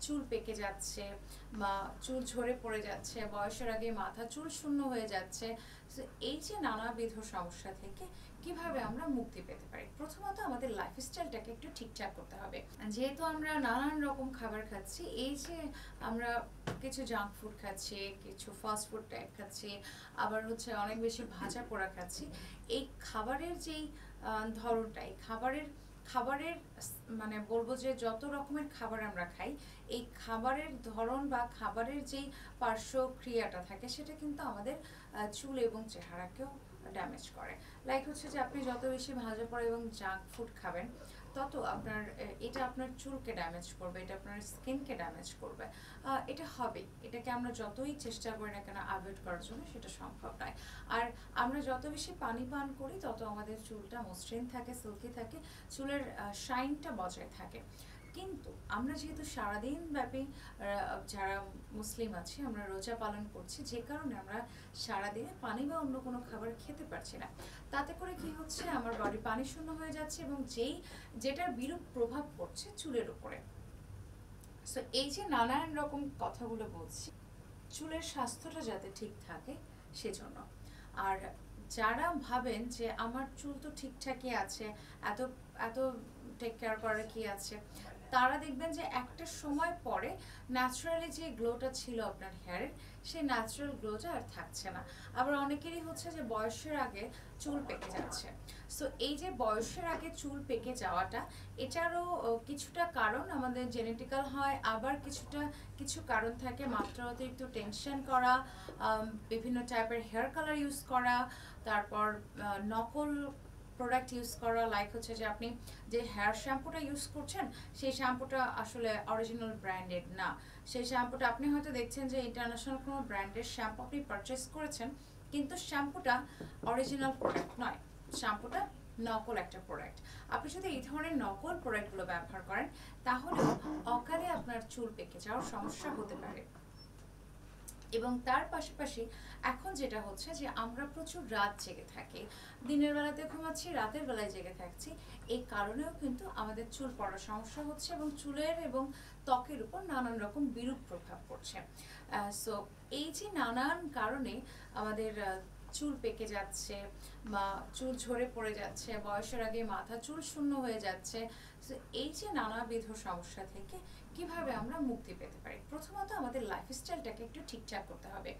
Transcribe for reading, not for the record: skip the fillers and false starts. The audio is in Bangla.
চুল পেকে যাচ্ছে বা চুল ঝরে পড়ে যাচ্ছে, বয়সের আগে মাথা চুল শূন্য হয়ে যাচ্ছে, তো এই যে নানাবিধ সমস্যা থেকে কিভাবে আমরা মুক্তি পেতে পারি? প্রথমত আমাদের লাইফস্টাইলটাকে একটু ঠিকঠাক করতে হবে। যেহেতু আমরা নানান রকম খাবার খাচ্ছি, এই যে আমরা কিছু জাঙ্ক ফুড খাচ্ছি, কিছু ফাস্ট ফুড টাইপ খাচ্ছি, আবার হচ্ছে অনেক বেশি ভাজা পোড়া খাচ্ছি, এই খাবারের যেই ধরনটা, এই খাবারের খাবারের মানে বলবো যে যত রকমের খাবার আমরা খাই, এই খাবারের ধরন বা খাবারের যেই পার্শ্বক্রিয়াটা থাকে সেটা কিন্তু আমাদের চুল এবং চেহারাকেও ড্যামেজ করে। লাইক হচ্ছে যে আপনি যত বেশি ভাজা পোড়া এবং জাঙ্ক ফুড খাবেন, তত আপনার এটা আপনার চুলকে ড্যামেজ করবে, এটা আপনার স্কিনকে ড্যামেজ করবে। এটা হবে, এটাকে আমরা যতই চেষ্টা করি না কেন অ্যাভয়েড করার জন্য সেটা সম্ভব নয়। আর আমরা যত বেশি পানি পান করি তত আমাদের চুলটা মসৃণ থাকে, সিল্কি থাকে, চুলের শাইনটা বজায় থাকে। কিন্তু আমরা যেহেতু সারাদিন ব্যাপী যারা মুসলিম আছি, আমরা রোজা পালন করছি, যে কারণে আমরা সারাদিনে পানি বা অন্য কোনো খাবার খেতে পারছি না। তাতে করে কি হচ্ছে, আমার বডি পানি শূন্য হয়ে যাচ্ছে এবং যেটার বিরূপ প্রভাব পড়ছে চুলের উপরে। সো এই যে নানান রকম কথাগুলো বলছি, চুলের স্বাস্থ্যটা যাতে ঠিক থাকে সেজন্য। আর যারা ভাবেন যে আমার চুল তো ঠিকঠাকই আছে, এত এত টেক কেয়ার করার কি আছে, তারা দেখবেন যে একটা সময় পরে ন্যাচারালি যে গ্লোটা ছিল আপনার হেয়ারের, সেই ন্যাচারাল গ্লোটা আর থাকছে না। আবার অনেকেরই হচ্ছে যে বয়সের আগে চুল পেকে যাচ্ছে। সো এই যে বয়সের আগে চুল পেকে যাওয়াটা, এটারও কিছুটা কারণ আমাদের জেনেটিক্যাল হয়, আবার কিছু কারণ থাকে মাত্রা অতিরিক্ত টেনশন করা, বিভিন্ন টাইপের হেয়ার কালার ইউজ করা, তারপর নকল প্রোডাক্ট ইউজ করা। লাইক হচ্ছে যে আপনি যে হেয়ার শ্যাম্পুটা ইউজ করছেন, সেই শ্যাম্পুটা আসলে অরিজিনাল ব্র্যান্ডেড না। সেই শ্যাম্পুটা আপনি হয়তো দেখছেন যে ইন্টারন্যাশনাল কোনো ব্র্যান্ডের শ্যাম্পু আপনি পারচেস করেছেন, কিন্তু শ্যাম্পুটা অরিজিনাল প্রোডাক্ট নয়, শ্যাম্পুটা নকল একটা প্রোডাক্ট। আপনি যদি এই ধরনের নকল প্রোডাক্টগুলো ব্যবহার করেন, তাহলে অকালে আপনার চুল পেকে যাওয়ার সমস্যা হতে পারে। এবং তার পাশাপাশি এখন যেটা হচ্ছে যে আমরা প্রচুর রাত জেগে থাকি, দিনের বেলাতে ঘুমাচ্ছি, রাতের বেলায় জেগে থাকছি, এই কারণেও কিন্তু আমাদের চুল পড়ার সমস্যা হচ্ছে এবং চুলের এবং ত্বকের উপর নানান রকম বিরূপ প্রভাব পড়ছে। সো এই যে নানান কারণে আমাদের চুল পেকে যাচ্ছে বা চুল ঝরে পড়ে যাচ্ছে, বয়সের আগে মাথা চুল শূন্য হয়ে যাচ্ছে, তো এই যে নানাবিধ সমস্যা থেকে কিভাবে আমরা মুক্তি পেতে পারি? প্রথমত আমাদের লাইফস্টাইলটাকে একটু ঠিকঠাক করতে হবে।